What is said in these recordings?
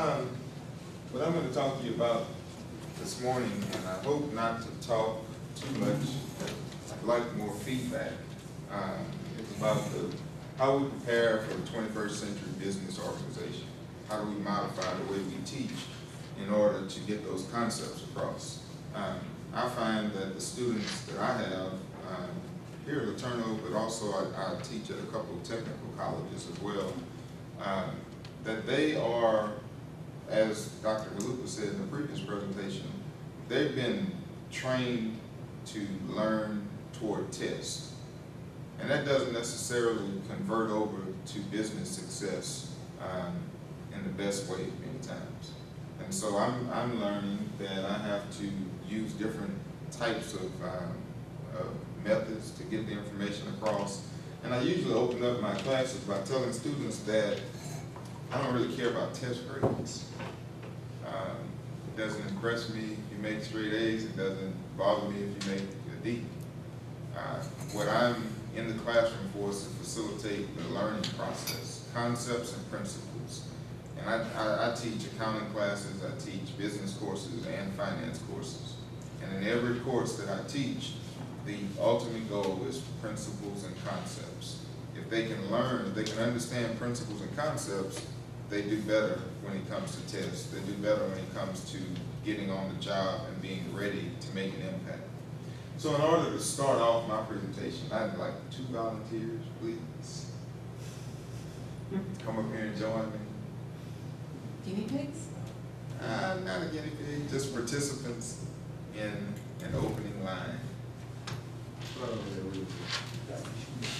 What I'm going to talk to you about this morning, and I hope not to talk too much, I'd like more feedback. It's about how we prepare for the 21st century business organization. How do we modify the way we teach in order to get those concepts across? I find that the students that I have here at LETU, but also I teach at a couple of technical colleges as well, that they are, as Dr. Galupa said in the previous presentation, they've been trained to learn toward tests. And that doesn't necessarily convert over to business success in the best way many times. And so I'm learning that I have to use different types of methods to get the information across. And I usually open up my classes by telling students that I don't really care about test grades. It doesn't impress me if you make straight A's. It doesn't bother me if you make a D. What I'm in the classroom for is to facilitate the learning process, concepts and principles. And I teach accounting classes, I teach business courses and finance courses. And in every course that I teach, the ultimate goal is principles and concepts. If they can learn, if they can understand principles and concepts, they do better when it comes to tests. They do better when it comes to getting on the job and being ready to make an impact. So in order to start off my presentation, I'd like 2 volunteers, please. Come up here and join me. Guinea pigs? Not a guinea pig, just participants in an opening line.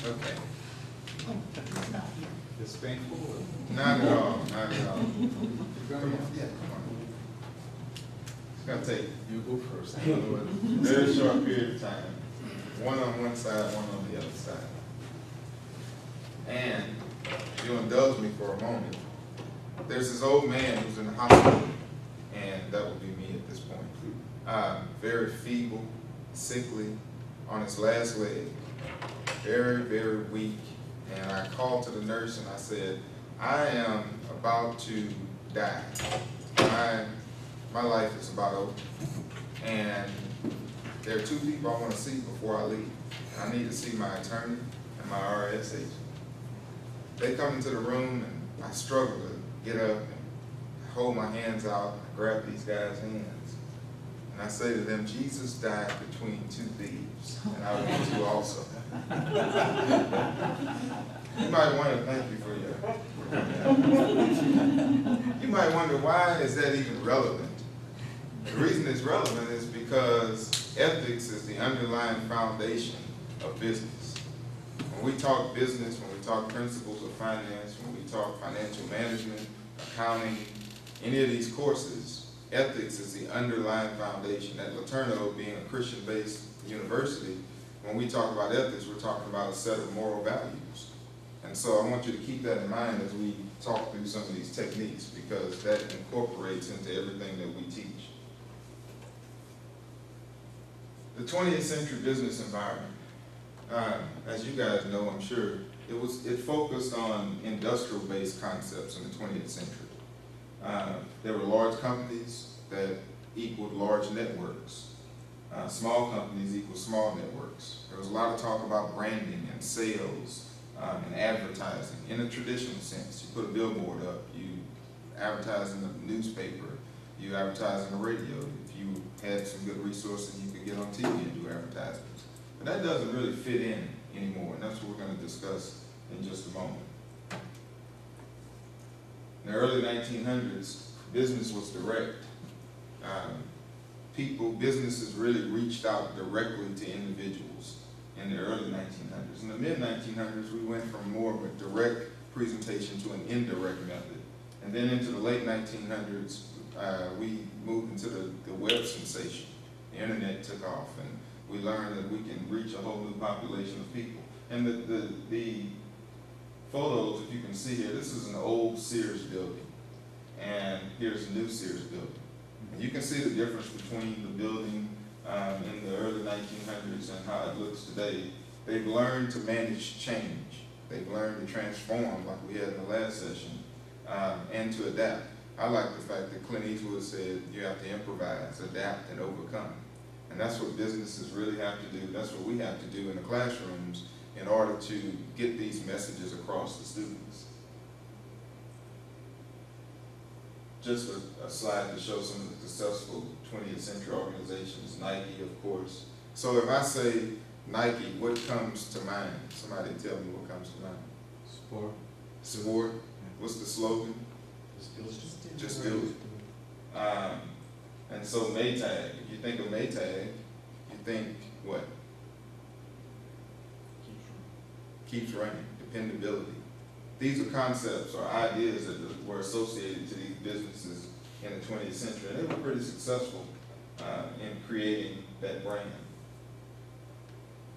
Okay. Oh, it's not here. Disdainful? Not at all, not at all. Come on, yeah, come on. It's gonna take You go first. a very short period of time. One on one side, one on the other side. And if you'll indulge me for a moment, there's this old man who's in the hospital, and that would be me at this point. Very feeble, sickly, on his last leg, very, very weak. And I called to the nurse and I said, I am about to die. My life is about over. And there are 2 people I want to see before I leave. I need to see my attorney and my RS agent. They come into the room and I struggle to get up and hold my hands out, I grab these guys' hands. And I say to them, Jesus died between 2 thieves, and I will be 2 also. You might wonder, thank you for your, you might wonder, why is that even relevant? The reason it's relevant is because ethics is the underlying foundation of business. When we talk business, when we talk principles of finance, when we talk financial management, accounting, any of these courses, ethics is the underlying foundation. At LETU, being a Christian-based university, when we talk about ethics, we're talking about a set of moral values. And so I want you to keep that in mind as we talk through some of these techniques, because that incorporates into everything that we teach. The 20th century business environment, as you guys know, I'm sure, it focused on industrial-based concepts in the 20th century. There were large companies that equaled large networks. Small companies equal small networks. There was a lot of talk about branding and sales and advertising in a traditional sense. You put a billboard up, you advertise in the newspaper, you advertise on the radio. If you had some good resources, you could get on TV and do advertisements. But that doesn't really fit in anymore, and that's what we're going to discuss in just a moment. In the early 1900s, business was direct. Businesses really reached out directly to individuals in the early 1900s. In the mid-1900s, we went from more of a direct presentation to an indirect method. And then into the late 1900s, we moved into the web sensation. The internet took off, and we learned that we can reach a whole new population of people. And the photos, if you can see here, this is an old Sears building, and here's a new Sears building. And you can see the difference between the building in the early 1900s and how it looks today. They've learned to manage change. They've learned to transform, like we had in the last session, and to adapt. I like the fact that Clint Eastwood said you have to improvise, adapt, and overcome. And that's what businesses really have to do. That's what we have to do in the classrooms in order to get these messages across to students. Just a slide to show some of the successful 20th century organizations, Nike, of course. So if I say Nike, what comes to mind? Somebody tell me what comes to mind. Sport. Sport. What's the slogan? Just do it. Just do it. And so Maytag, if you think of Maytag, you think what? Keeps running, dependability. These are concepts or ideas that were associated to these businesses in the 20th century, and they were pretty successful in creating that brand.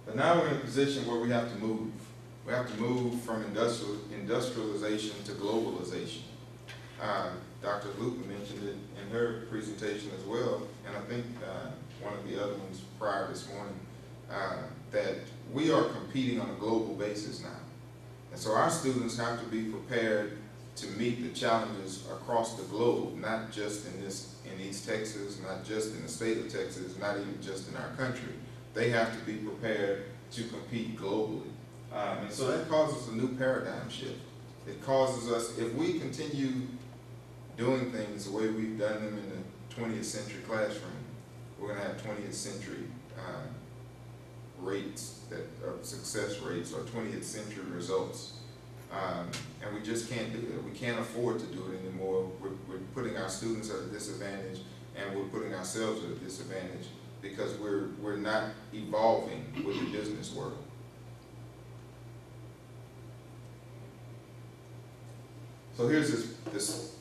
But now we're in a position where we have to move. We have to move from industrialization to globalization. Dr. Luton mentioned it in her presentation as well, and I think one of the other ones prior this morning, that we are competing on a global basis now. And so our students have to be prepared to meet the challenges across the globe, not just in East Texas, not just in the state of Texas, not even just in our country. They have to be prepared to compete globally. And so that causes a new paradigm shift. It causes us, if we continue doing things the way we've done them in the 20th century classroom, we're going to have 20th century rates, success rates, or 20th century results. And we just can't do that. We can't afford to do it anymore. We're putting our students at a disadvantage, and we're putting ourselves at a disadvantage because we're not evolving with the business world. So here's this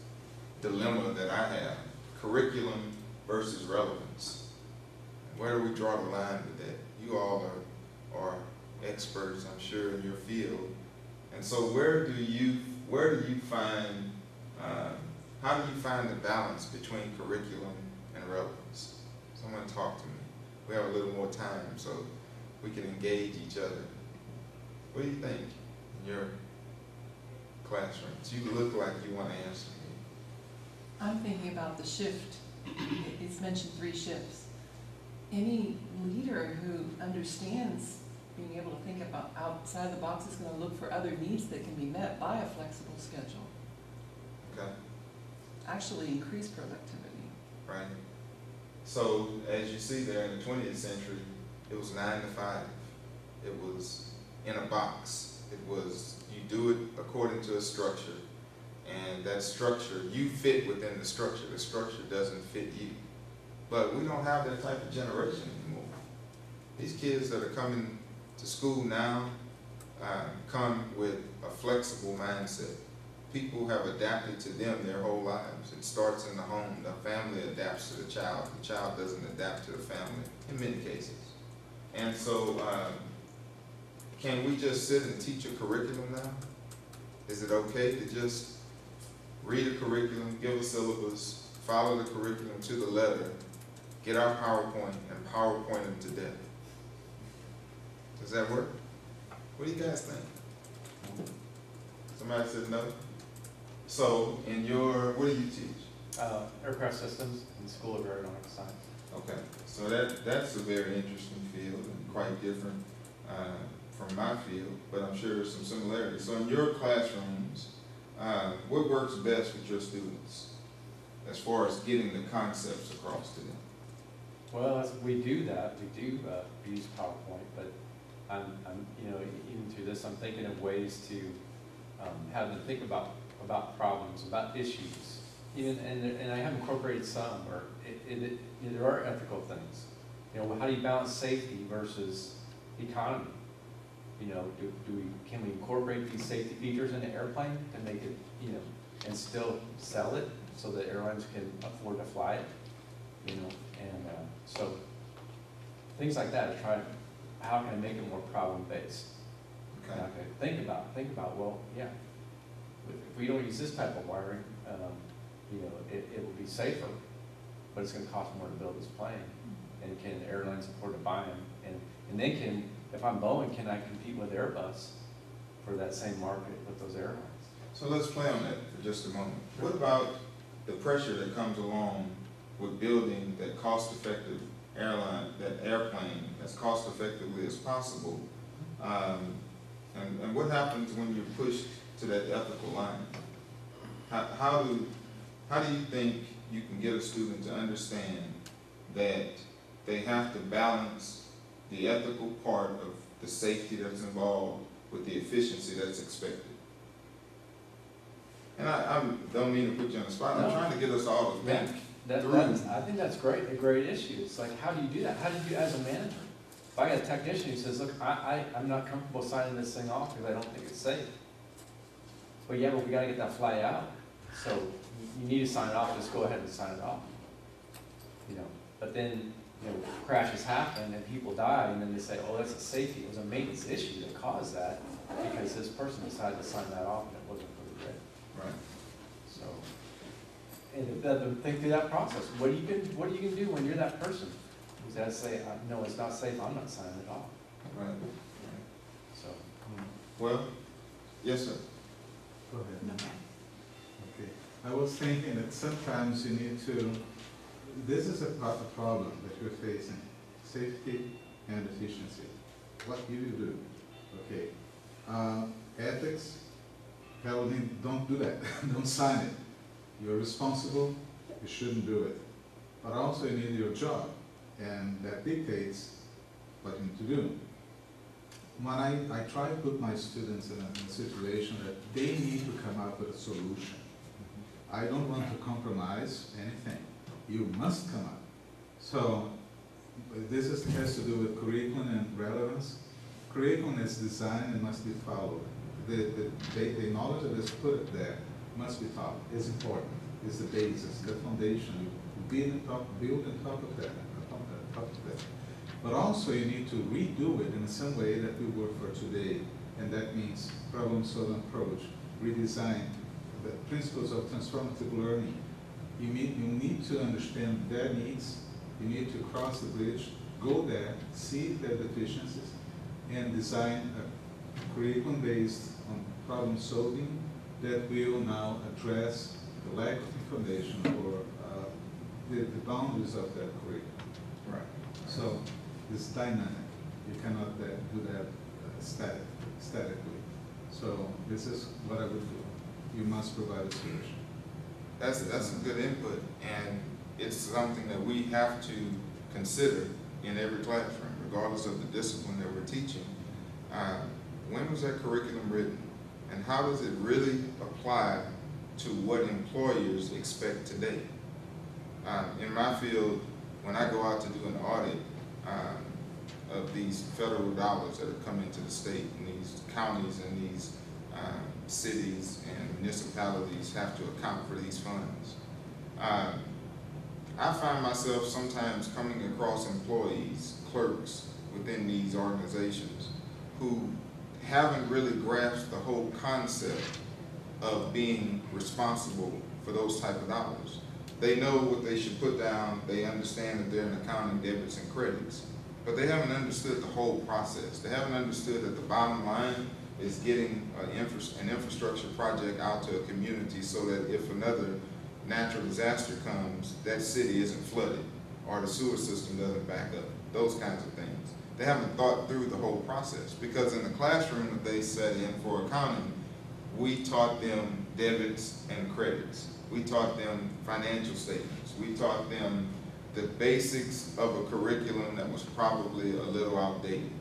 dilemma that I have: curriculum versus relevance. Where do we draw the line with that? You all are experts, I'm sure, in your field. And so where do you find, how do you find the balance between curriculum and relevance? Someone talk to me. We have a little more time so we can engage each other. What do you think in your classrooms? You look like you want to answer me. I'm thinking about the shift. It's mentioned 3 shifts. Any leader who understands being able to think about outside the box is going to look for other needs that can be met by a flexible schedule. Okay. Actually increase productivity. Right. So as you see there in the 20th century, it was 9 to 5. It was in a box. It was, you do it according to a structure, and that structure, you fit within the structure doesn't fit you. But we don't have that type of generation anymore. These kids that are coming to school now come with a flexible mindset. People have adapted to them their whole lives. It starts in the home. The family adapts to the child doesn't adapt to the family in many cases. And so can we just sit and teach a curriculum now? Is it okay to just read a curriculum, give a syllabus, follow the curriculum to the letter, get our PowerPoint, and PowerPoint them to death? Does that work? What do you guys think? Somebody said no? So, what do you teach? Aircraft systems in School of Aeronautics Science. Okay, so that's a very interesting field and quite different from my field, but I'm sure there's some similarities. So in your classrooms, what works best with your students as far as getting the concepts across to them? Well, as we do that, we do use PowerPoint, but I'm even through this, I'm thinking of ways to have them think about problems, about issues, and I have incorporated some, or there are ethical things. How do you balance safety versus economy? Can we incorporate these safety features in an airplane and make it, and still sell it so that airlines can afford to fly it? So things like that. How can I make it more problem-based? Okay. Think about. Well, yeah. If we don't use this type of wiring, it will be safer, but it's going to cost more to build this plane. And can airlines afford to buy them? And then if I'm Boeing, can I compete with Airbus for that same market with those airlines? So let's play on that for just a moment. What about the pressure that comes along with building that cost-effective airplane as cost-effectively as possible. And what happens when you're pushed to that ethical line? How do you think you can get a student to understand that they have to balance the ethical part of the safety that's involved with the efficiency that's expected? And I don't mean to put you on the spot. I'm trying to get us all to think through. I think that's great, a great issue. It's like, how do you do that? How do you do as a manager? If I got a technician who says, look, I'm not comfortable signing this thing off because I don't think it's safe. Well, yeah, but we gotta get that fly out. So you need to sign it off, just go ahead and sign it off. You know, but then, you know, crashes happen and people die, and then they say, oh, that's a safety, it was a maintenance issue that caused that because this person decided to sign that off and it wasn't really good. Right. So, and think through that process. What are you gonna do when you're that person? You gotta say, no, it's not safe, I'm not signing it off. Right. Right. So, Well, yes, sir. Go ahead. Okay. Okay. I was thinking that sometimes you need to, this is a problem that you're facing, safety and efficiency. What do you do? Okay. Ethics, tell me, don't do that. Don't sign it. You're responsible, you shouldn't do it. But also you need your job, and that dictates what you need to do. When I try to put my students in a situation that they need to come up with a solution. I don't want to compromise anything. You must come up. So this has to do with curriculum and relevance. Curriculum is designed and must be followed. The knowledge that is put there must be taught. It's important. It's the basis, the foundation. You build on top of that. But also you need to redo it in some way that will work for today. And that means problem-solving approach, redesign, the principles of transformative learning. You need to understand their needs. You need to cross the bridge, go there, see their deficiencies, and design a curriculum based on problem solving that will now address the lack of information or the boundaries of that curriculum. Right. So it's dynamic. You cannot do that statically. So this is what I would do. You must provide a solution. That's a good input, and it's something that we have to consider in every classroom, regardless of the discipline that we're teaching. When was that curriculum written, and how does it really apply to what employers expect today? In my field, when I go out to do an audit of these federal dollars that have come into the state, and these counties and these cities and municipalities have to account for these funds, I find myself sometimes coming across employees, clerks within these organizations who haven't really grasped the whole concept of being responsible for those type of dollars. They know what they should put down, they understand that they're in accounting debits and credits, but they haven't understood the whole process. They haven't understood that the bottom line is getting an infrastructure project out to a community so that if another natural disaster comes, that city isn't flooded or the sewer system doesn't back up, those kinds of things. They haven't thought through the whole process, because in the classroom that they sat in for accounting, we taught them debits and credits. We taught them financial statements. We taught them the basics of a curriculum that was probably a little outdated.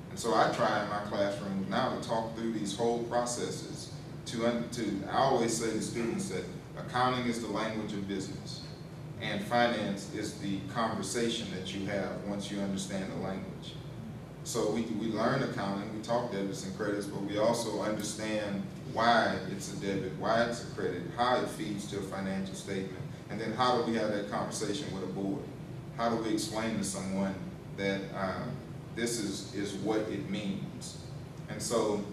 And so I try in my classroom now to talk through these whole processes I always say to students that accounting is the language of business, and finance is the conversation that you have once you understand the language. So we learn accounting, we talk debits and credits, but we also understand why it's a debit, why it's a credit, how it feeds to a financial statement, and then how do we have that conversation with a board? How do we explain to someone that this is what it means? And so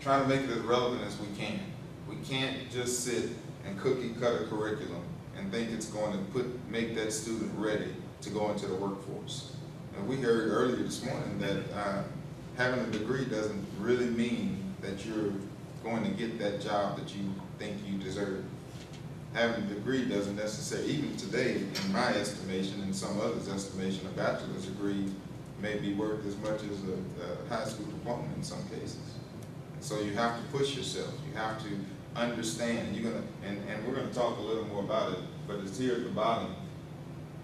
try to make it as relevant as we can. We can't just sit and cookie cut a curriculum and think it's going to make that student ready to go into the workforce. And we heard earlier this morning that having a degree doesn't really mean that you're going to get that job that you think you deserve. having a degree doesn't necessarily, even today, in my estimation, and some others' estimation, a bachelor's degree may be worth as much as a high school diploma in some cases. And so you have to push yourself. You have to understand. And we're gonna talk a little more about it, but it's here at the bottom.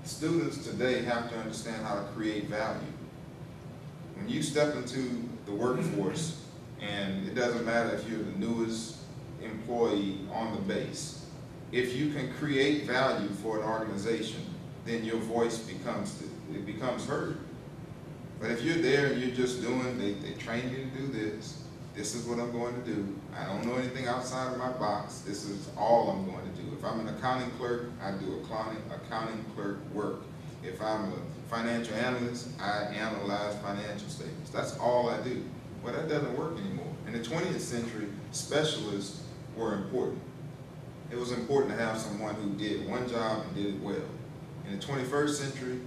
Students today have to understand how to create value. When you step into the workforce, and it doesn't matter if you're the newest employee on the base, if you can create value for an organization, then your voice becomes heard. But if you're there and you're just doing, they train you to do this, this is what I'm going to do. I don't know anything outside of my box. This is all I'm going to do. If I'm an accounting clerk, I do accounting clerk work. If I'm a financial analyst, I analyze financial statements. That's all I do. Well, that doesn't work anymore. In the 20th century, specialists were important. It was important to have someone who did one job and did it well. In the 21st century,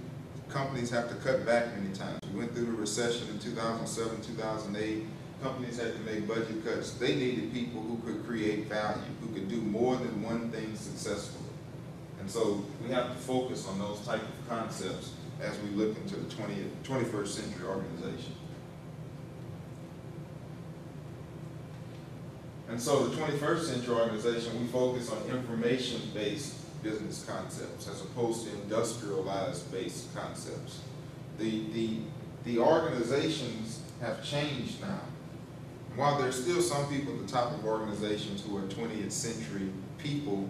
companies have to cut back many times. We went through the recession in 2007, 2008. Companies had to make budget cuts. They needed people who could create value, who could do more than one thing successfully. And so we have to focus on those type of concepts as we look into the 21st century organization. And so the 21st century organization, we focus on information-based business concepts as opposed to industrialized-based concepts. The organizations have changed now. While there's still some people at the top of organizations who are 20th century people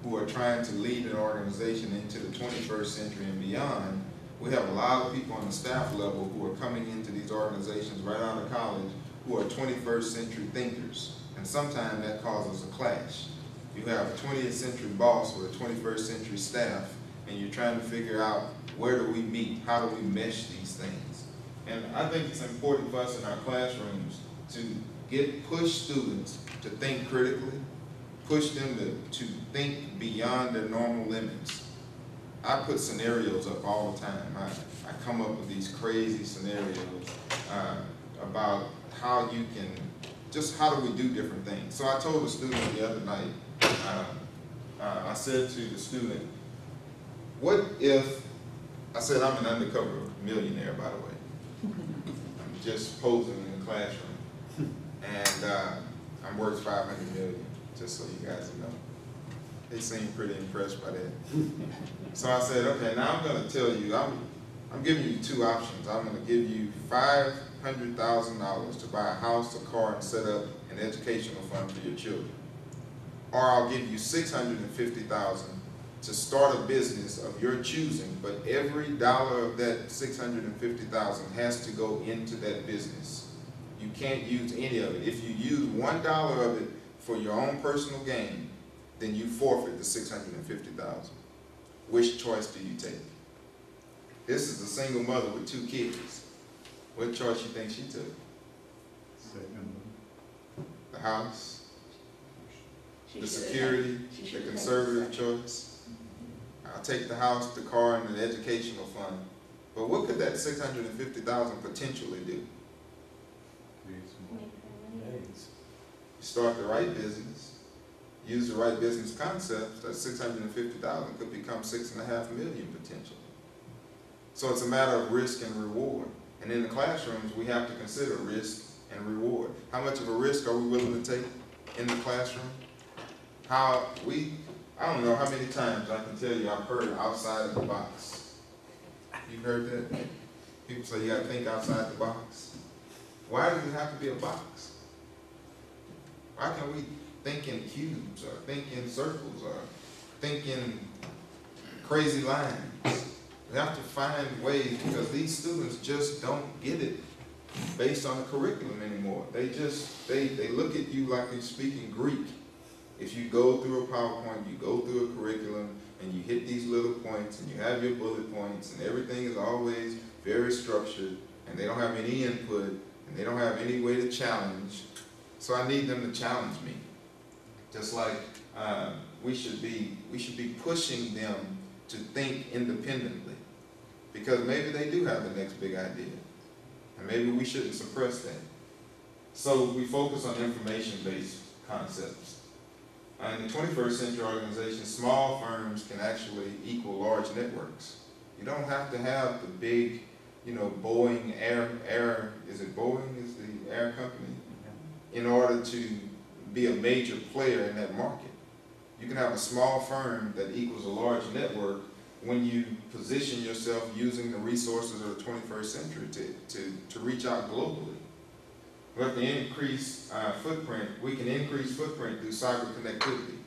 who are trying to lead an organization into the 21st century and beyond, we have a lot of people on the staff level who are coming into these organizations right out of college who are 21st century thinkers. And sometimes that causes a clash. You have a 20th century boss with a 21st century staff, and you're trying to figure out where do we meet, how do we mesh these things. And I think it's important for us in our classrooms to push students to think critically, push them to think beyond their normal limits. I put scenarios up all the time. I come up with these crazy scenarios about how you can, just how do we do different things. So I told a student the other night, I said to the student, what if, I said I'm an undercover millionaire, by the way. I'm just posing in the classroom. And I'm worth $500 million, just so you guys know. They seem pretty impressed by that. So I said, okay, now I'm gonna tell you, I'm giving you two options. I'm gonna give you $500,000 to buy a house, a car, and set up an educational fund for your children. Or I'll give you $650,000 to start a business of your choosing, but every dollar of that $650,000 has to go into that business. You can't use any of it. If you use $1 of it for your own personal gain, then you forfeit the $650,000. Which choice do you take? This is a single mother with 2 kids. What choice you think she took? Second. The house, the security, the conservative choice. I'll take the house, the car, and the educational fund. But what could that $650,000 potentially do? Start the right business, use the right business concepts, that $650,000 could become $6.5 million potentially. So it's a matter of risk and reward. And in the classrooms, we have to consider risk and reward. How much of a risk are we willing to take in the classroom? I don't know how many times I can tell you I've heard outside of the box. You've heard that? People say you gotta think outside the box. Why does it have to be a box? Why can't we think in cubes, or think in circles, or think in crazy lines? We have to find ways, because these students just don't get it based on the curriculum anymore. They look at you like you're speaking Greek. If you go through a PowerPoint, you go through a curriculum, and you hit these little points, and you have your bullet points, and everything is always very structured, and they don't have any input, and they don't have any way to challenge. So I need them to challenge me. Just like we should be pushing them to think independently, because maybe they do have the next big idea, and maybe we shouldn't suppress that. So we focus on information-based concepts. In the 21st century organization, small firms can actually equal large networks. You don't have to have the big, Boeing is it Boeing is the air company? In order to be a major player in that market. You can have a small firm that equals a large network when you position yourself using the resources of the 21st century to reach out globally. We have to increase footprint. We can increase footprint through cyber connectivity.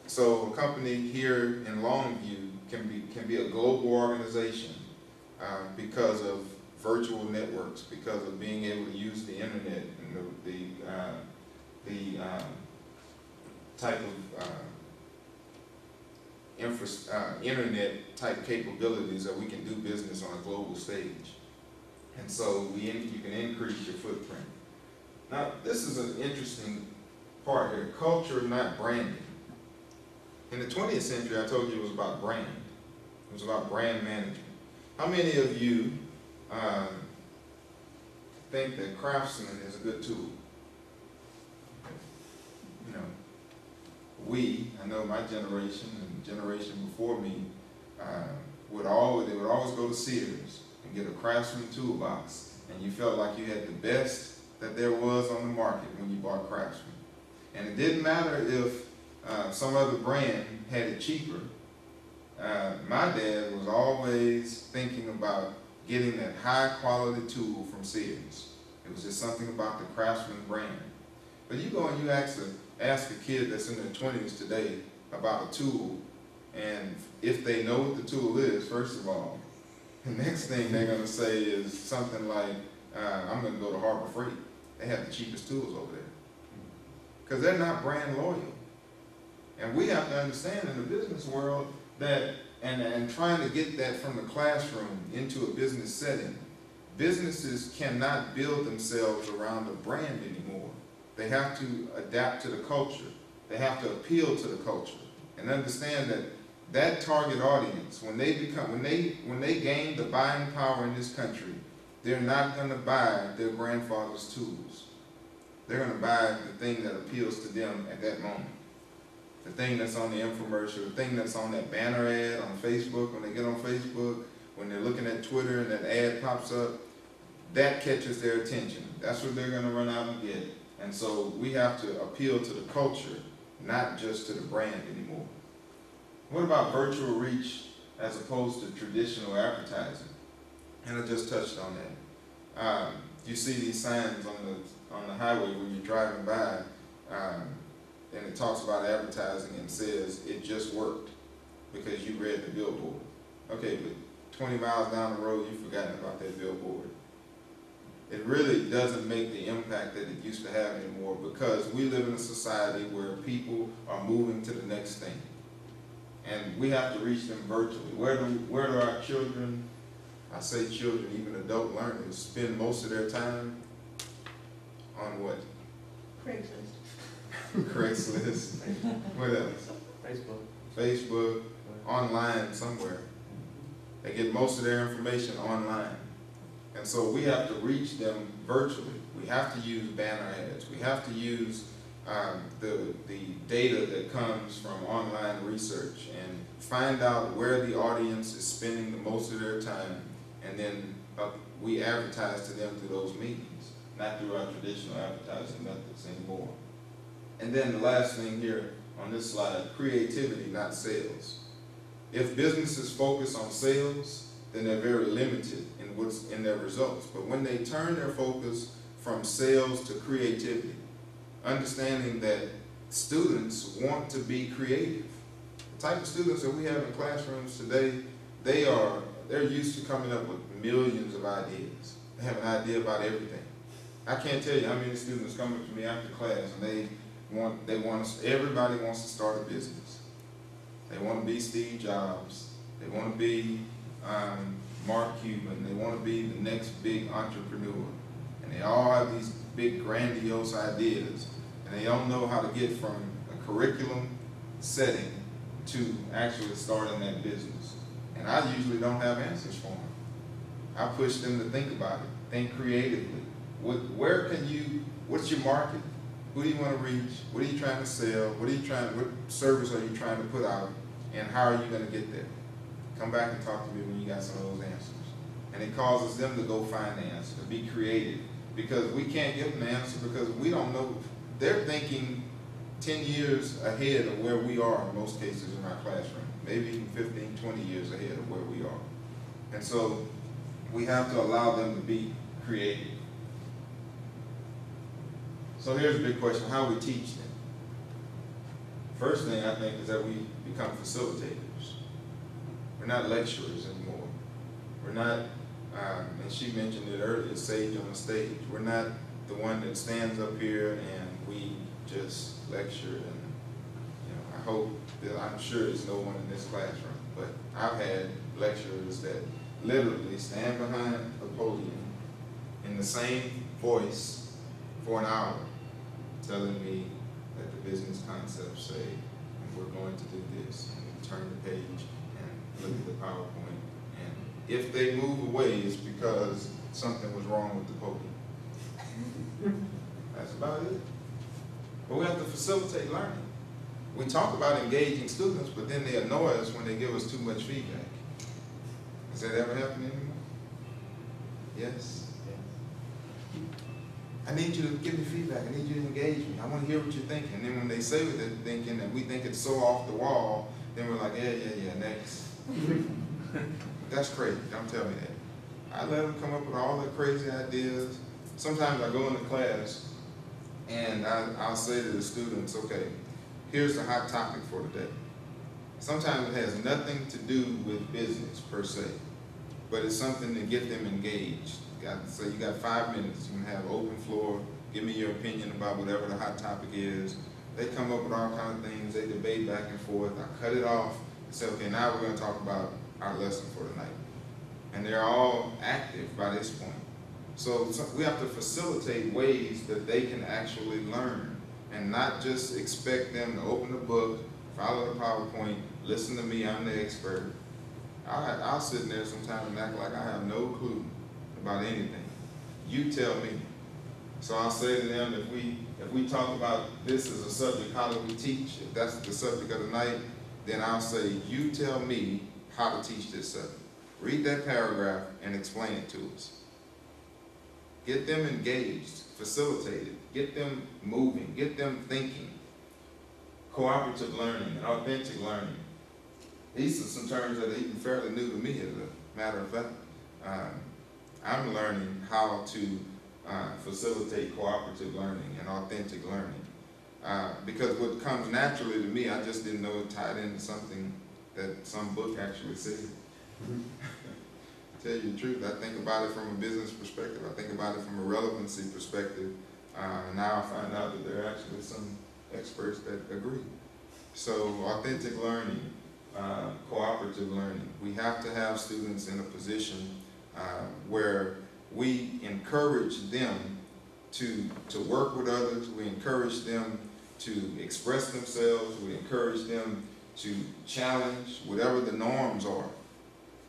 So a company here in Longview can be a global organization because of virtual networks, because of being able to use the internet and the type of internet type capabilities that we can do business on a global stage. And so you can increase your footprint. Now, this is an interesting part here, culture, not branding. In the 20th century, I told you it was about brand. It was about brand management. How many of you think that Craftsman is a good tool? I know my generation and the generation before me they would always go to Sears and get a Craftsman toolbox, and you felt like you had the best that there was on the market when you bought Craftsman. And it didn't matter if some other brand had it cheaper. My dad was always thinking about getting that high quality tool from Sears. It was just something about the Craftsman brand. But you go and you ask a kid that's in their 20s today about a tool, and if they know what the tool is, first of all, the next thing they're going to say is something like, I'm going to go to Harbor Freight. They have the cheapest tools over there. Because they're not brand loyal. And we have to understand in the business world that, and trying to get that from the classroom into a business setting, businesses cannot build themselves around a brand anymore. They have to adapt to the culture. They have to appeal to the culture and understand that that target audience, when they gain the buying power in this country, they're not going to buy their grandfather's tools. They're going to buy the thing that appeals to them at that moment. The thing that's on the infomercial, the thing that's on that banner ad on Facebook, when they get on Facebook, when they're looking at Twitter and that ad pops up, that catches their attention. That's what they're going to run out and get. And so we have to appeal to the culture, not just to the brand anymore. What about virtual reach as opposed to traditional advertising? And I just touched on that. You see these signs on the highway when you're driving by, and it talks about advertising and says it just worked because you read the billboard. Okay, but 20 miles down the road, you've forgotten about that billboard. It really doesn't make the impact that it used to have anymore because we live in a society where people are moving to the next thing. And we have to reach them virtually. Where do our children, I say children, even adult learners, spend most of their time? On what? Craigslist. Craigslist. What else? Facebook, online somewhere. They get most of their information online. And so we have to reach them virtually. We have to use banner ads. We have to use the data that comes from online research and find out where the audience is spending the most of their time, and then we advertise to them through those means, not through our traditional advertising methods anymore. And then the last thing here on this slide, creativity, not sales. If businesses focus on sales, then they're very limited in their results. But when they turn their focus from sales to creativity, understanding that students want to be creative. The type of students that we have in classrooms today, they're used to coming up with millions of ideas. They have an idea about everything. I can't tell you how many students come up to me after class and everybody wants to start a business. They want to be Steve Jobs. They want to be Mark Cuban. They want to be the next big entrepreneur. And they all have these big grandiose ideas, and they don't know how to get from a curriculum setting to actually starting that business. And I usually don't have answers for them. I push them to think about it, think creatively. What's your market? Who do you want to reach? What are you trying to sell? What service are you trying to put out? And how are you going to get there? Come back and talk to me when you got some of those answers. And it causes them to go find the answer, to be creative. Because we can't give them the answer because we don't know. They're thinking 10 years ahead of where we are in most cases in our classroom. Maybe even 15, 20 years ahead of where we are. And so we have to allow them to be creative. So here's a big question: how we teach them? First thing I think is that we become facilitators. We're not lecturers anymore. We're not, and she mentioned it earlier, sage on the stage. We're not the one that stands up here and we just lecture. And I hope that, I'm sure there's no one in this classroom, but I've had lecturers that literally stand behind a podium in the same voice for an hour, telling me that the business concepts say, and we're going to do this, and we turn the page and look at the PowerPoint, and if they move away, it's because something was wrong with the podium. That's about it. But we have to facilitate learning. We talk about engaging students, but then they annoy us when they give us too much feedback. Has that ever happened anymore? Yes? I need you to give me feedback. I need you to engage me. I want to hear what you're thinking. And then when they say what they're thinking and we think it's so off the wall, then we're like, yeah, next. That's crazy. Don't tell me that. I let them come up with all their crazy ideas. Sometimes I go into class and I'll say to the students, okay, here's the hot topic for today. Sometimes it has nothing to do with business per se, but it's something to get them engaged. So you got 5 minutes. You can have open floor. Give me your opinion about whatever the hot topic is. They come up with all kinds of things. They debate back and forth. I cut it off and say, okay, now we're going to talk about our lesson for tonight. And they're all active by this point. So we have to facilitate ways that they can actually learn and not just expect them to open the book, follow the PowerPoint, listen to me, I'm the expert. I'll sit in there sometimes and act like I have no clue about anything. You tell me. So I'll say to them, if we talk about this as a subject, how do we teach? If that's the subject of the night, then I'll say, you tell me how to teach this subject. Read that paragraph and explain it to us. Get them engaged, facilitated, get them moving, get them thinking. Cooperative learning and authentic learning. These are some terms that are even fairly new to me, as a matter of fact. I'm learning how to facilitate cooperative learning and authentic learning. Because what comes naturally to me, I just didn't know it tied into something that some book actually said. To tell you the truth, I think about it from a business perspective. I think about it from a relevancy perspective. Now I find out that there are actually some experts that agree. So authentic learning, cooperative learning. We have to have students in a position where we encourage them to work with others. We encourage them to express themselves. We encourage them to challenge whatever the norms are.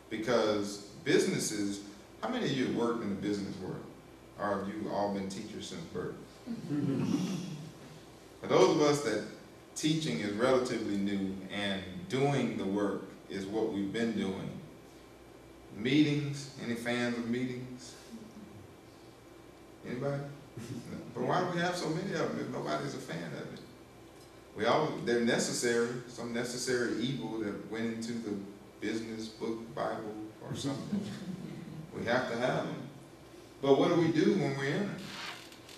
Because businesses, how many of you have worked in the business world? Or have you all been teachers since birth? For those of us that teaching is relatively new and doing the work is what we've been doing. Meetings, any fans of meetings? Anybody? But why do we have so many of them if nobody's a fan of it? They're necessary, some necessary evil that went into the business book, Bible, or something. We have to have them. But what do we do when we're in it?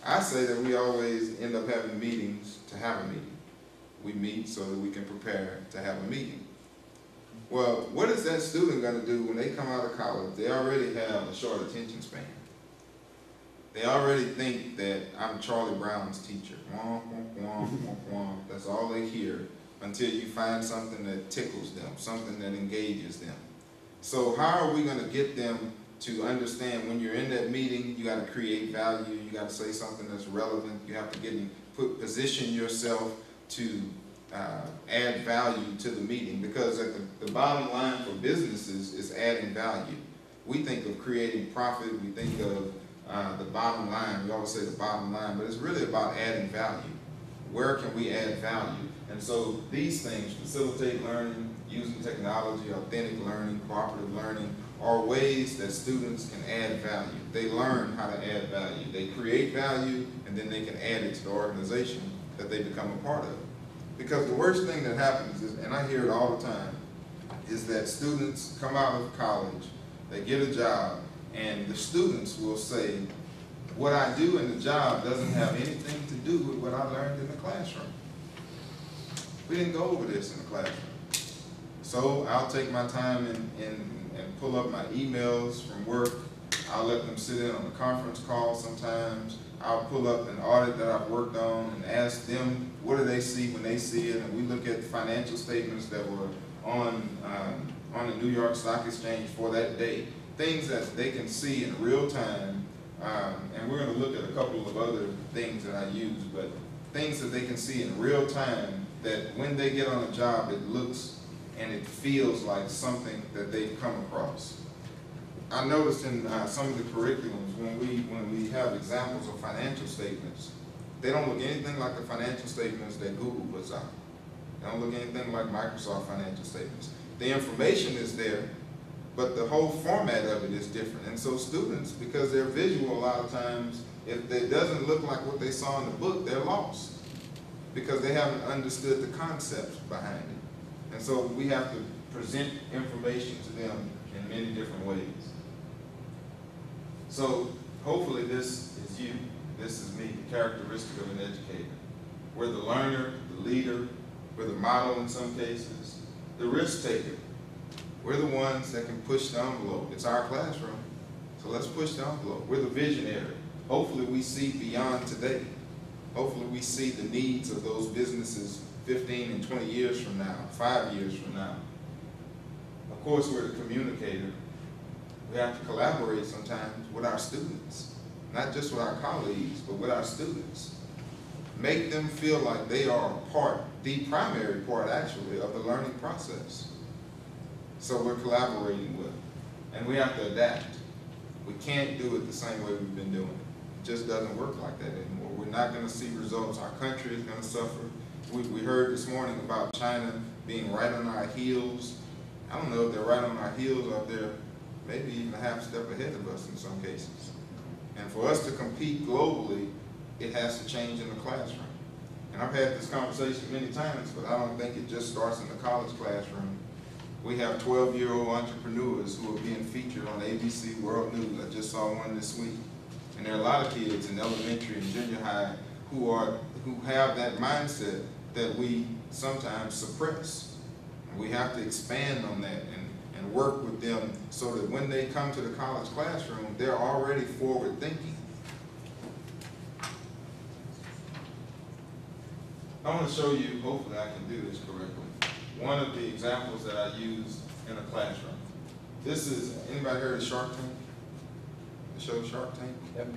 I say that we always end up having meetings to have a meeting. We meet so that we can prepare to have a meeting. Well, what is that student going to do when they come out of college? They already have a short attention span. They already think that I'm Charlie Brown's teacher. Womp, womp, womp, womp, womp. That's all they hear until you find something that tickles them, something that engages them. So how are we going to get them to understand when you're in that meeting, you got to create value, you got to say something that's relevant, you have to position yourself to add value to the meeting, because at the bottom line for businesses is adding value. We think of creating profit, we think of the bottom line, we always say the bottom line, but it's really about adding value. where can we add value? And so these things, facilitate learning, using technology, authentic learning, cooperative learning, are ways that students can add value. They learn how to add value. They create value, and then they can add it to the organization that they become a part of. Because the worst thing that happens is, and I hear it all the time, is that students come out of college, they get a job, and the students will say, what I do in the job doesn't have anything to do with what I learned in the classroom. We didn't go over this in the classroom. So I'll take my time and pull up my emails from work. I'll let them sit in on a conference call sometimes. I'll pull up an audit that I've worked on and ask them, what do they see when they see it? And we look at financial statements that were on the New York Stock Exchange for that day. Things that they can see in real time. And we're going to look at a couple of other things that I use, but things that they can see in real time that when they get on a job, it looks and it feels like something that they've come across. I noticed in some of the curriculums, when we have examples of financial statements, they don't look anything like the financial statements that Google puts out. They don't look anything like Microsoft financial statements. The information is there, but the whole format of it is different. And so students, because they're visual a lot of times, if it doesn't look like what they saw in the book, they're lost because they haven't understood the concepts behind it. And so we have to present information to them in many different ways. So hopefully this is you, this is me, the characteristic of an educator. We're the learner, the leader, we're the model in some cases, the risk taker. We're the ones that can push the envelope. It's our classroom, so let's push the envelope. We're the visionary. Hopefully we see beyond today. Hopefully we see the needs of those businesses 15 and 20 years from now, 5 years from now. Of course, we're the communicator. We have to collaborate sometimes with our students, not just with our colleagues, but with our students. Make them feel like they are a part, the primary part actually, of the learning process. So we're collaborating with them. And we have to adapt. We can't do it the same way we've been doing it. It just doesn't work like that anymore. We're not going to see results. Our country is going to suffer. We heard this morning about China being right on our heels. I don't know if they're right on our heels or if they're maybe even a half step ahead of us in some cases. And for us to compete globally, it has to change in the classroom. And I've had this conversation many times, but I don't think it just starts in the college classroom. We have 12-year-old entrepreneurs who are being featured on ABC World News. I just saw one this week. And there are a lot of kids in elementary and junior high who have that mindset that we sometimes suppress. And we have to expand on that and work with them so that when they come to the college classroom, they're already forward thinking. I want to show you, hopefully I can do this correctly, one of the examples that I use in a classroom. This is, anybody heard of Shark Tank? The show Shark Tank? Yep.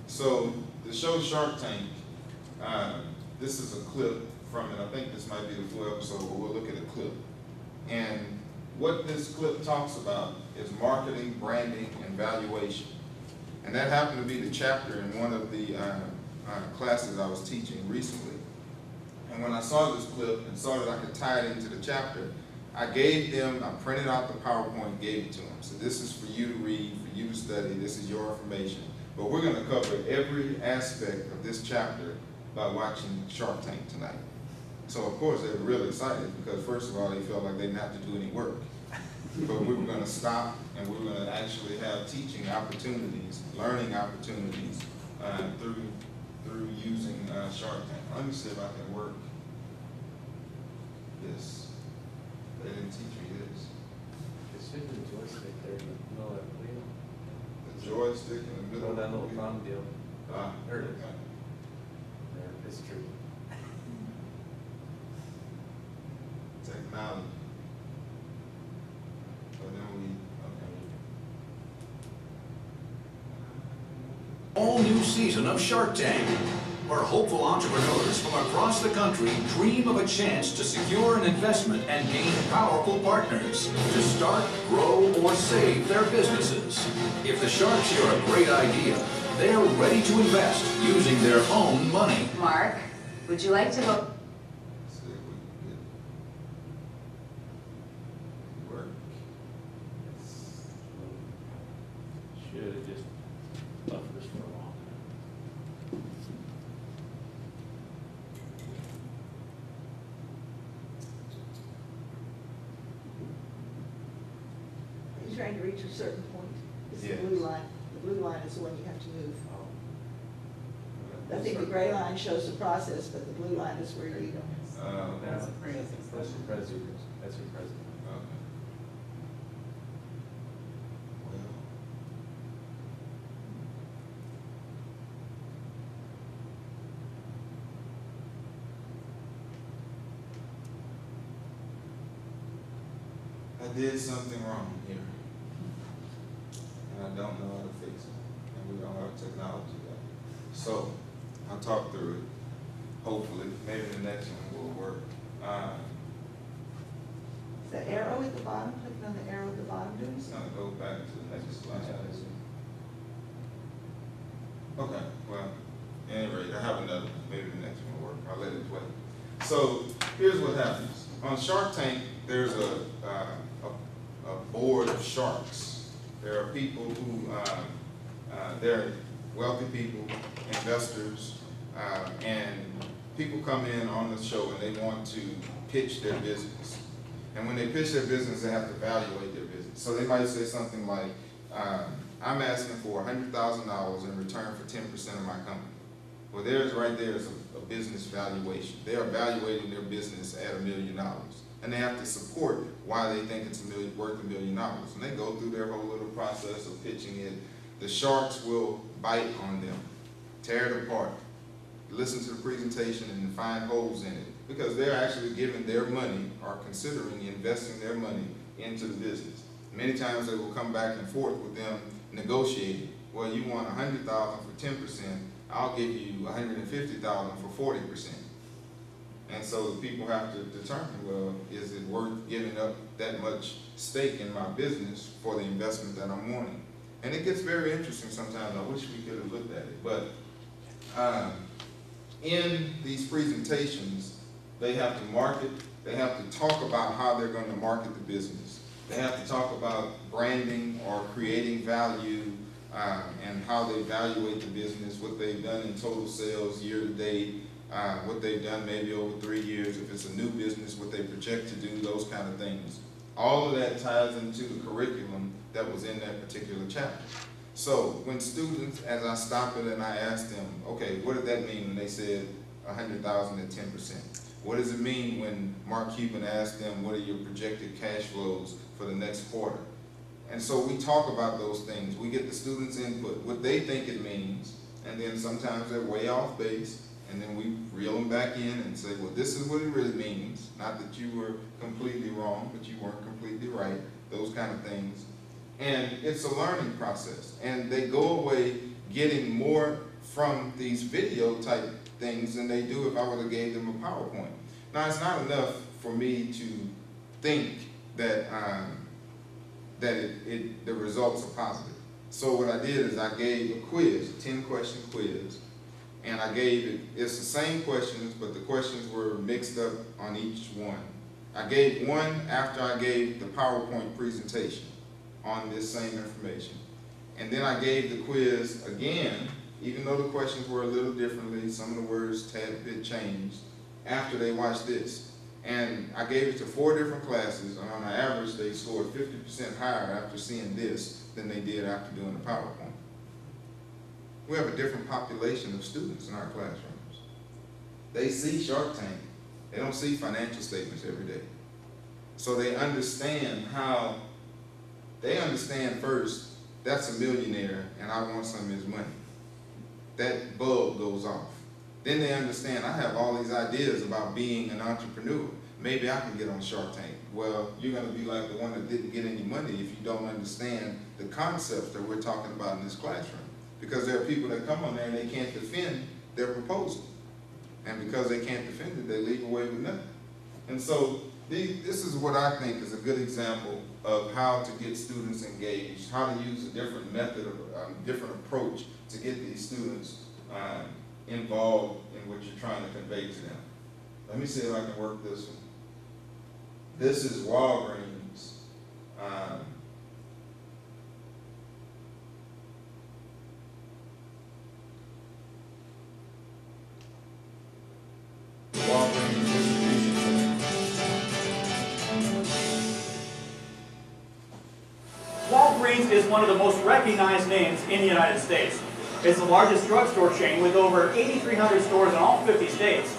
So the show Shark Tank, this is a clip from it. I think this might be the full episode, but we'll look at a clip. And what this clip talks about is marketing, branding, and valuation. And that happened to be the chapter in one of the classes I was teaching recently. And when I saw this clip and saw that I could tie it into the chapter, I printed out the PowerPoint and gave it to them. So this is for you to read, for you to study, this is your information. But we're going to cover every aspect of this chapter by watching Shark Tank tonight. So of course they were really excited because first of all they felt like they didn't have to do any work. But we were going to stop and we were going to actually have teaching opportunities, learning opportunities through using Shark Tank. Let me see if I can work this. They didn't teach me this. It should be the joystick there in the middle of that wheel. The joystick in the middle Oh, that of the little wheel. thumb deal. There it is. Okay. There, it's true. Technology. But then okay. All new season of Shark Tank, where hopeful entrepreneurs from across the country dream of a chance to secure an investment and gain powerful partners to start, grow, or save their businesses. If the Sharks hear a great idea, they're ready to invest using their own money. Mark, Would you like to vote? See if we can get work. Should have just left this for a while. Are you trying to reach a certain point? It's the Yes. blue line. The blue line is the one you have to move. Oh. I think the gray line shows the process, but the blue line is where you don't. That's the president. That's your president. Okay. Well. I did something wrong here. And I don't know how to fix it. And we don't have technology yet. So, I'll talk through it. Hopefully, maybe the next one will work. Is that arrow at the bottom, clicking on the arrow at the bottom, doing It's something? gonna go back to the next slide. Okay, well, at any rate, I have another one. Maybe the next one will work. I'll let it play. So, here's what happens. On Shark Tank, there's a board of sharks. There are people who, they're wealthy people, investors, and people come in on the show and they want to pitch their business. And when they pitch their business, they have to evaluate their business. So they might say something like, I'm asking for $100,000 in return for 10% of my company. Well, right there is a business valuation. They are evaluating their business at $1 million. And they have to support why they think it's worth $1 million. And they go through their whole little process of pitching it. The sharks will bite on them, tear it apart, listen to the presentation and find holes in it, because they're actually giving their money or considering investing their money into the business. Many times they will come back and forth with them negotiating. Well, you want $100,000 for 10%, I'll give you $150,000 for 40%. And so people have to determine, well, is it worth giving up that much stake in my business for the investment that I'm wanting? And it gets very interesting sometimes. I wish we could have looked at it. But in these presentations, they have to market, they have to talk about how they're going to market the business. They have to talk about branding or creating value and how they evaluate the business, what they've done in total sales year to date, what they've done maybe over 3 years, if it's a new business, what they project to do, those kind of things. All of that ties into the curriculum that was in that particular chapter. So when students, as I stopped it and I asked them, okay, what did that mean when they said 100,000 at 10%? What does it mean when Mark Cuban asked them, what are your projected cash flows for the next quarter? And so we talk about those things. We get the students' input, what they think it means, and then sometimes they're way off base, and then we reel them back in and say, well, this is what it really means. Not that you were completely wrong, but you weren't completely right, those kind of things. And it's a learning process. And they go away getting more from these video type things than they do if I would have gave them a PowerPoint. Now, it's not enough for me to think that, the results are positive. So what I did is I gave a quiz, a 10-question quiz, and I gave it, it's the same questions, but the questions were mixed up on each one. I gave one after I gave the PowerPoint presentation on this same information. And then I gave the quiz again, even though the questions were a little differently, some of the words tad bit changed, after they watched this. And I gave it to 4 different classes, and on average they scored 50% higher after seeing this than they did after doing the PowerPoint. We have a different population of students in our classrooms. They see Shark Tank. They don't see financial statements every day. So they understand first, that's a millionaire and I want some of his money. That bulb goes off. Then they understand, I have all these ideas about being an entrepreneur. Maybe I can get on Shark Tank. Well, you're going to be like the one that didn't get any money if you don't understand the concepts that we're talking about in this classroom. Because there are people that come on there and they can't defend their proposal. And because they can't defend it, they leave away with nothing. And so this is what I think is a good example of how to get students engaged, how to use a different method, different approach to get these students involved in what you're trying to convey to them. Let me see if I can work this one. This is Walgreens. Walgreens distribution center. Walgreens is one of the most recognized names in the United States. It's the largest drugstore chain with over 8,300 stores in all 50 states.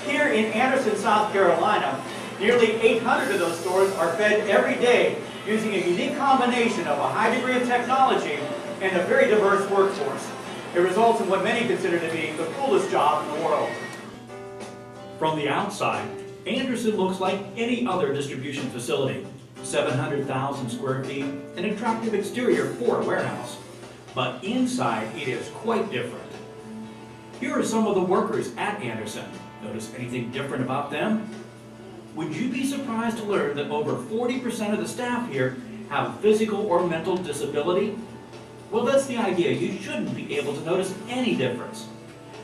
Here in Anderson, South Carolina, nearly 800 of those stores are fed every day using a unique combination of a high degree of technology and a very diverse workforce. It results in what many consider to be the coolest job in the world. From the outside, Anderson looks like any other distribution facility. 700,000 square feet, an attractive exterior for a warehouse. But inside, it is quite different. Here are some of the workers at Anderson. Notice anything different about them? Would you be surprised to learn that over 40% of the staff here have physical or mental disability? Well, that's the idea. You shouldn't be able to notice any difference.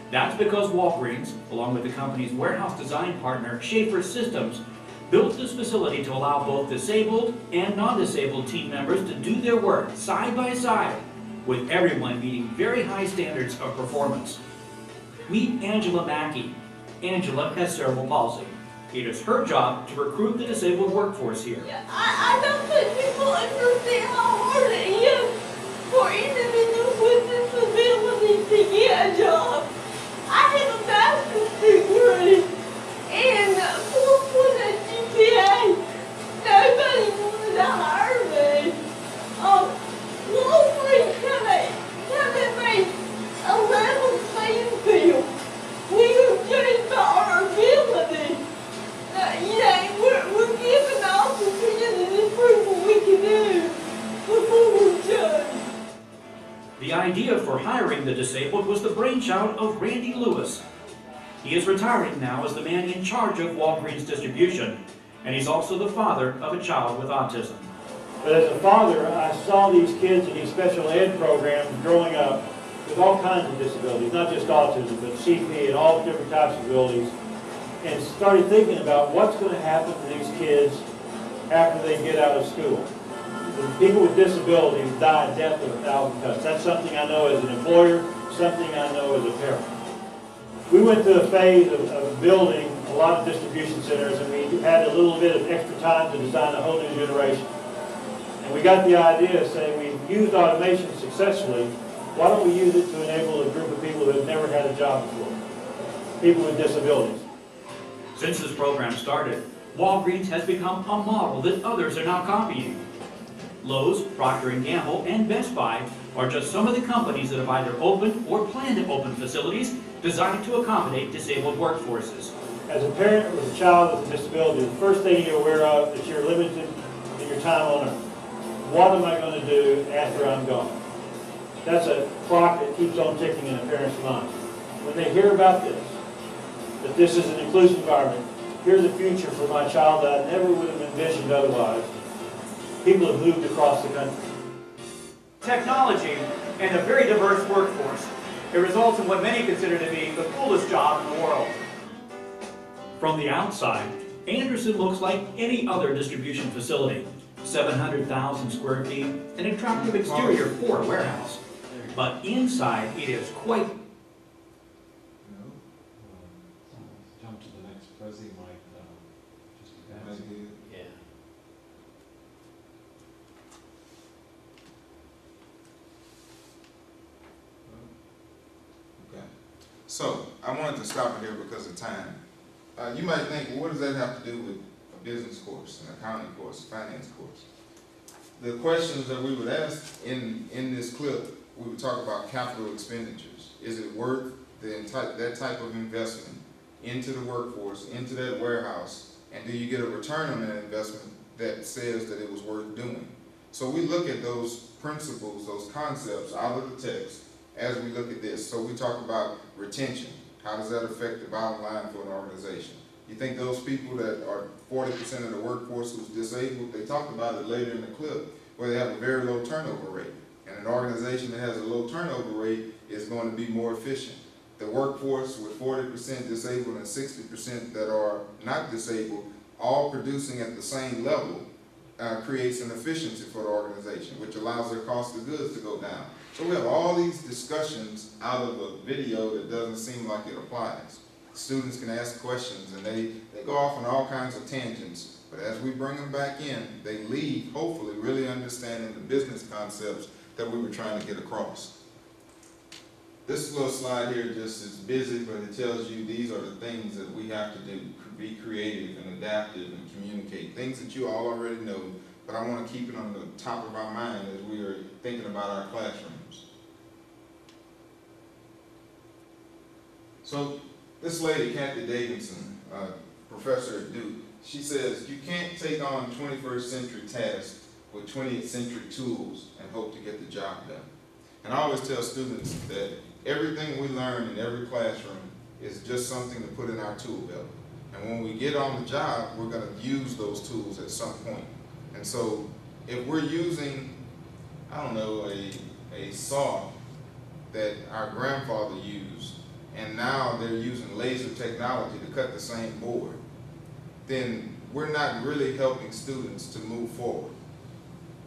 That's because Walgreens, along with the company's warehouse design partner, Schaefer Systems, built this facility to allow both disabled and non-disabled team members to do their work side by side, with everyone meeting very high standards of performance. Meet Angela Mackey. Angela has cerebral palsy. It is her job to recruit the disabled workforce here. I don't think people understand how hard it is for individuals with disabilities to get a job. I have a master's degree and 4.0 GPA. Nobody wanted to hire me. Walgreens haven't made a level playing field. We are judged by our ability. We're given the opportunity to prove what we can do before we're judged. The idea for hiring the disabled was the brainchild of Randy Lewis. He is retiring now as the man in charge of Walgreens distribution, and he's also the father of a child with autism. But as a father, I saw these kids in these special ed programs growing up with all kinds of disabilities, not just autism, but CP and all different types of abilities, and started thinking about what's going to happen to these kids after they get out of school. The people with disabilities die a death of 1,000 cuts. That's something I know as an employer, something I know as a parent. We went through a phase of building a lot of distribution centers, and we had a little bit of extra time to design a whole new generation. And we got the idea of saying we've used automation successfully. Why don't we use it to enable a group of people who have never had a job before? People with disabilities. Since this program started, Walgreens has become a model that others are now copying. Lowe's, Procter & Gamble, and Best Buy are just some of the companies that have either opened or plan to open facilities designed to accommodate disabled workforces. As a parent with a child with a disability, the first thing you're aware of is you're limited in your time on earth. What am I going to do after I'm gone? That's a clock that keeps on ticking in a parent's mind. When they hear about this, that this is an inclusive environment, here's a future for my child that I never would have envisioned otherwise, people have moved across the country. Technology and a very diverse workforce. It results in what many consider to be the coolest job in the world. From the outside, Anderson looks like any other distribution facility. 700,000 square feet, an attractive exterior for a warehouse. But inside, it is quite... Jump to the next president, Mike. Yeah. Okay. So, I wanted to stop it here because of time. You might think, well, what does that have to do with a business course, an accounting course, a finance course? The questions that we would ask in this clip, we would talk about capital expenditures. Is it worth that type of investment into the workforce, into that warehouse, and do you get a return on that investment that says that it was worth doing? So we look at those principles, those concepts out of the text as we look at this. So we talk about retention. How does that affect the bottom line for an organization? You think those people that are 40% of the workforce who's disabled, they talked about it later in the clip, where they have a very low turnover rate. And an organization that has a low turnover rate is going to be more efficient. the workforce with 40% disabled and 60% that are not disabled, all producing at the same level, creates an efficiency for the organization, which allows their cost of goods to go down. So we have all these discussions out of a video that doesn't seem like it applies. Students can ask questions and they go off on all kinds of tangents, but as we bring them back in, they leave hopefully really understanding the business concepts that we were trying to get across. This little slide here just is busy, but it tells you these are the things that we have to do: be creative and adaptive and communicate. Things that you all already know, but I want to keep it on the top of our mind as we are thinking about our classrooms. So this lady, Kathy Davidson, professor at Duke, she says you can't take on 21st century tasks with 20th century tools and hope to get the job done. And I always tell students that everything we learn in every classroom is just something to put in our tool belt. And when we get on the job, we're going to use those tools at some point. And so if we're using, I don't know, a saw that our grandfather used, and now they're using laser technology to cut the same board, then we're not really helping students to move forward.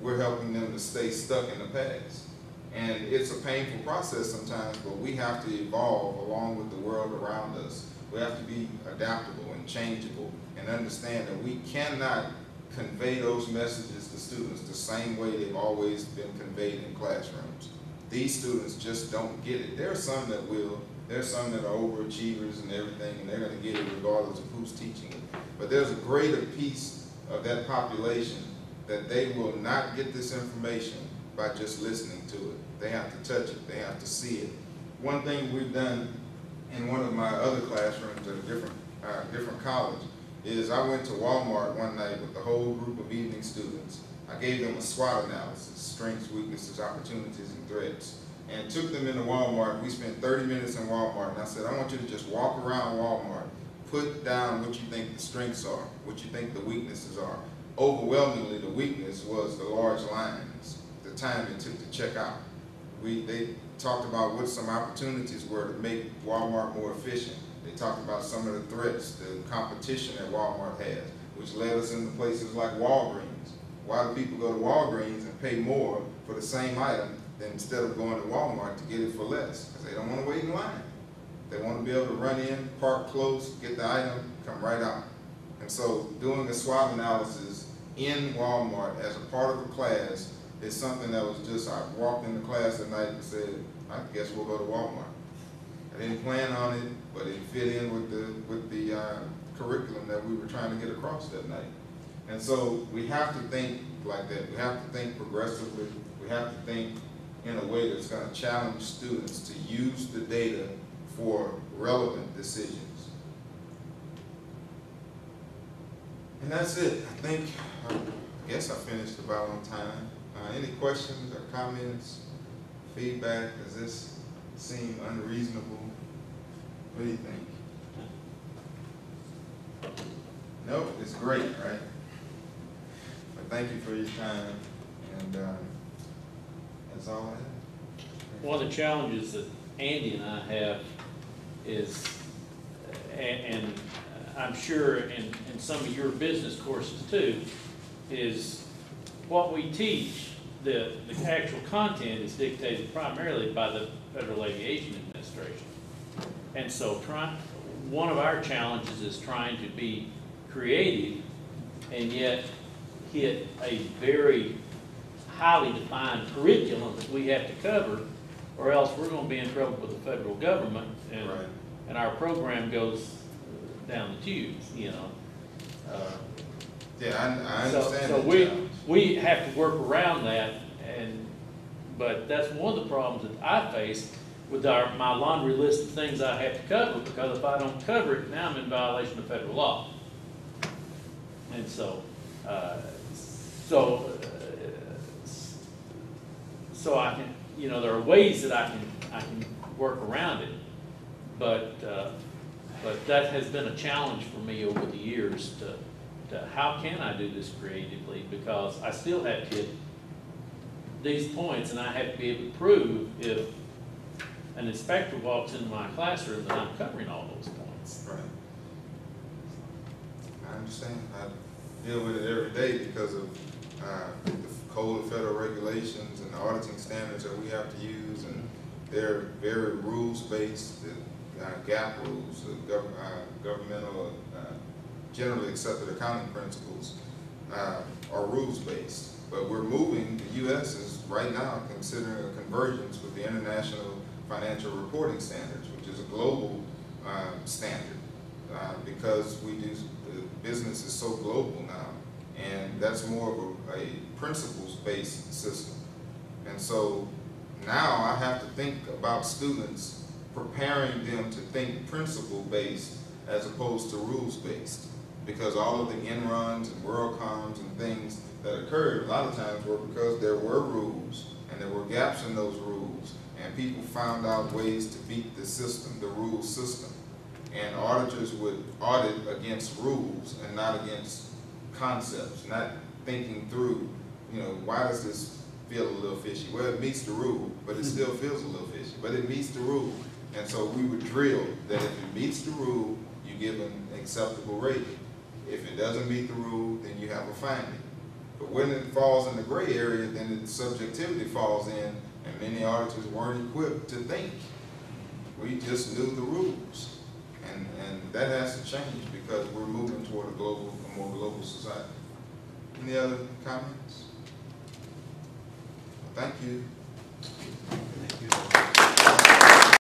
We're helping them to stay stuck in the past. And it's a painful process sometimes, but we have to evolve along with the world around us. We have to be adaptable and changeable and understand that we cannot convey those messages to students the same way they've always been conveyed in classrooms. These students just don't get it. There are some that will. There are some that are overachievers and everything, and they're going to get it regardless of who's teaching it. But there's a greater piece of that population that they will not get this information by just listening to it. They have to touch it. They have to see it. One thing we've done in one of my other classrooms at a different college is I went to Walmart one night with a whole group of evening students. I gave them a SWOT analysis: strengths, weaknesses, opportunities, and threats, and took them into Walmart. We spent 30 minutes in Walmart, and I said, I want you to just walk around Walmart, put down what you think the strengths are, what you think the weaknesses are. Overwhelmingly, the weakness was the large lines, the time it took to check out. They talked about what some opportunities were to make Walmart more efficient. They talked about some of the threats, the competition that Walmart has, which led us into places like Walgreens. Why do people go to Walgreens and pay more for the same item than instead of going to Walmart to get it for less? Because they don't want to wait in line. They want to be able to run in, park close, get the item, come right out. And so doing a SWOT analysis in Walmart as a part of a class is something that was just, I walked into class at night and said, I guess we'll go to Walmart. I didn't plan on it, but it fit in with the curriculum that we were trying to get across that night. And so we have to think like that. We have to think progressively. We have to think in a way that's going to challenge students to use the data for relevant decisions. And that's it. I guess I finished about on time. Any questions or comments, feedback? Does this seem unreasonable? What do you think? Nope, it's great, right? But thank you for your time, and that's all I have. One of the challenges that Andy and I have is, and I'm sure in some of your business courses too, is what we teach, the actual content is dictated primarily by the Federal Aviation Administration. And so one of our challenges is trying to be creative and yet hit a very highly defined curriculum that we have to cover, or else we're going to be in trouble with the federal government, and, right. And our program goes down the tubes, you know. Yeah, I understand. So we have to work around that, but that's one of the problems that I face with my laundry list of things I have to cover, because if I don't cover it, now I'm in violation of federal law. And so I can, you know, there are ways that I can work around it, but that has been a challenge for me over the years to how can I do this creatively, because I still have to hit these points, and I have to be able to prove if an inspector walks into my classroom, that I'm covering all those points. Right. I understand. I deal with it every day because of the code of federal regulations and the auditing standards that we have to use, and they're very rules-based, GAAP rules, governmental, generally accepted accounting principles are rules-based. But we're moving, the U.S. is right now considering a convergence with the International Financial Reporting Standards, which is a global standard, because we do, the business is so global now, and that's more of a principles-based system. And so now I have to think about students, preparing them to think principle-based as opposed to rules-based, because all of the in-runs and WorldComs and things that occurred a lot of times were because there were rules and there were gaps in those rules, and people found out ways to beat the system, the rule system. And auditors would audit against rules and not against concepts, not thinking through, you know, why does this feel a little fishy? Well, it meets the rule, but it still feels a little fishy, but it meets the rule. And so we would drill that if it meets the rule, you give an acceptable rating. If it doesn't meet the rule, then you have a finding. But when it falls in the gray area, then the subjectivity falls in, and many auditors weren't equipped to think. We just knew the rules. And that has to change because we're moving toward a more global society. Any other comments? Thank you.